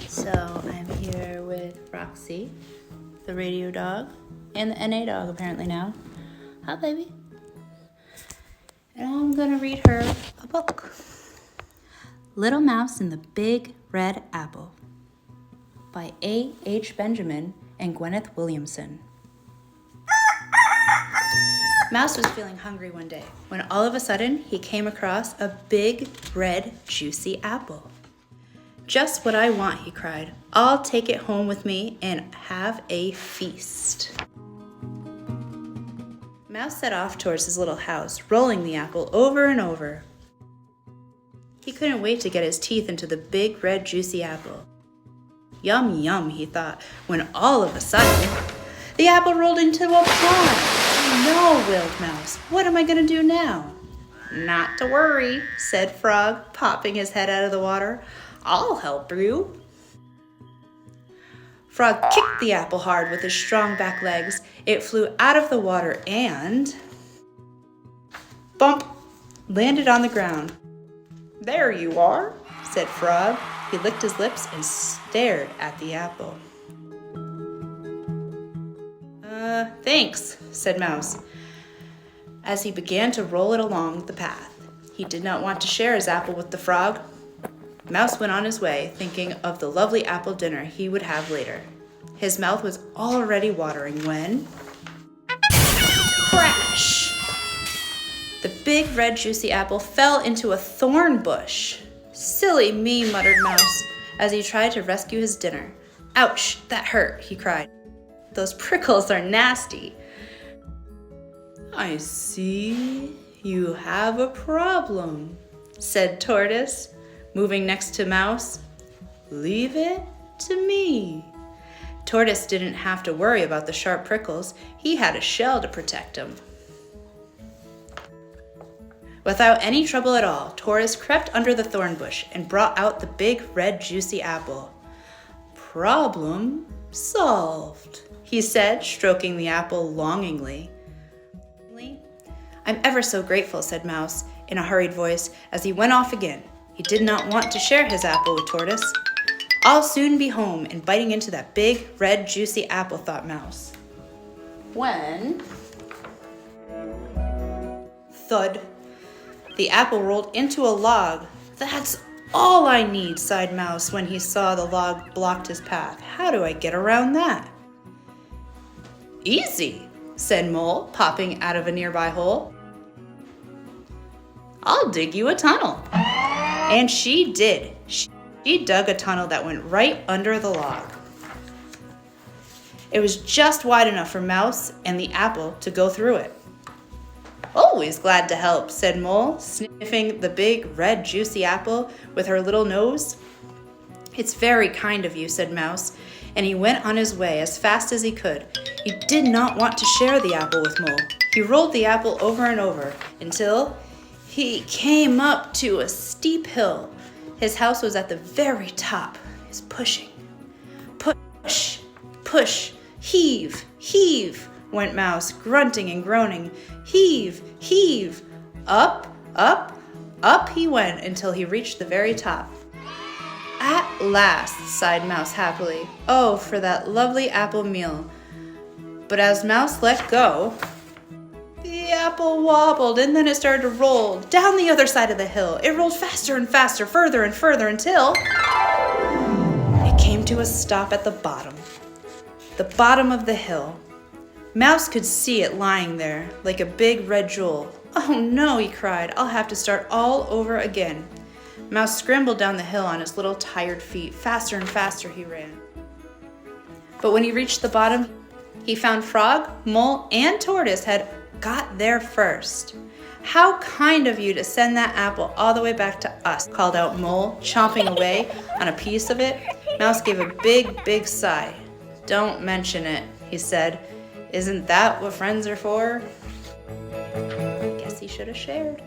So I'm here with Roxie, the radio dog, and the NA dog apparently now. Hi, baby. And I'm gonna read her a book. Little Mouse and the Big Red Apple by A.H. Benjamin and Gwyneth Williamson. Mouse was feeling hungry one day when all of a sudden he came across a big, red, juicy apple. "Just what I want," he cried. "I'll take it home with me and have a feast." Mouse set off towards his little house, rolling the apple over and over. He couldn't wait to get his teeth into the big, red, juicy apple. Yum, yum, he thought, when all of a sudden, the apple rolled into a pond. "No," wailed Mouse. "What am I going to do now?" "Not to worry," said Frog, popping his head out of the water. "I'll help you." Frog kicked the apple hard with his strong back legs. It flew out of the water and, bump, landed on the ground. "There you are," said Frog. He licked his lips and stared at the apple. Thanks," said Mouse, as he began to roll it along the path. He did not want to share his apple with the frog. Mouse went on his way, thinking of the lovely apple dinner he would have later. His mouth was already watering when... crash! The big, red, juicy apple fell into a thorn bush. "Silly me," muttered Mouse, as he tried to rescue his dinner. "Ouch, that hurt," he cried. "Those prickles are nasty." "I see you have a problem," said Tortoise, moving next to Mouse. "Leave it to me." Tortoise didn't have to worry about the sharp prickles. He had a shell to protect him. Without any trouble at all, Tortoise crept under the thorn bush and brought out the big, red, juicy apple. "Problem solved," he said, stroking the apple longingly. "I'm ever so grateful," said Mouse in a hurried voice as he went off again. He did not want to share his apple with Tortoise. "I'll soon be home and biting into that big, red, juicy apple," thought Mouse. When... thud! The apple rolled into a log. "That's all I need," sighed Mouse when he saw the log blocked his path. "How do I get around that?" "Easy," said Mole, popping out of a nearby hole. "I'll dig you a tunnel." And she did. She dug a tunnel that went right under the log. It was just wide enough for Mouse and the apple to go through it. "Always glad to help," said Mole, sniffing the big, red, juicy apple with her little nose. "It's very kind of you," said Mouse, and he went on his way as fast as he could. He did not want to share the apple with Mole. He rolled the apple over and over until he came up to a steep hill. His house was at the very top. He's pushing. Push, push, heave, heave, went Mouse, grunting and groaning. Heave, heave, up, up, up he went until he reached the very top. "At last," sighed Mouse happily. "Oh, for that lovely apple meal." But as Mouse let go, the apple wobbled and then it started to roll down the other side of the hill. It rolled faster and faster, further and further until it came to a stop at the bottom of the hill. Mouse could see it lying there like a big red jewel. "Oh no," he cried. "I'll have to start all over again." Mouse scrambled down the hill on his little tired feet. Faster and faster he ran. But when he reached the bottom, he found Frog, Mole, and Tortoise had got there first. "How kind of you to send that apple all the way back to us," called out Mole, chomping away on a piece of it. Mouse gave a big, big sigh. "Don't mention it," he said. "Isn't that what friends are for?" Guess he should have shared.